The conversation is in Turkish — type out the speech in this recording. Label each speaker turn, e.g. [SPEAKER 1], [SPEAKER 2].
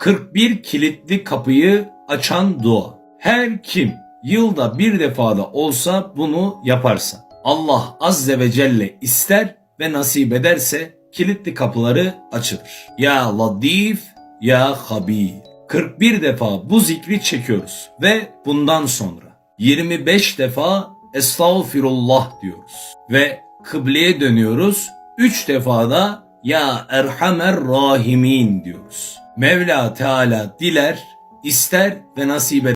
[SPEAKER 1] 41 kilitli kapıyı açan dua. Her kim yılda bir defada olsa bunu yaparsa Allah Azze ve Celle ister ve nasip ederse kilitli kapıları açılır. Ya Latif, Ya Habir. 41 defa bu zikri çekiyoruz ve bundan sonra 25 defa Estağfirullah diyoruz ve kıbleye dönüyoruz. 3 defa da Ya Erhamer Rahimin diyoruz. Mevla Teala diler, ister ve nasip eder.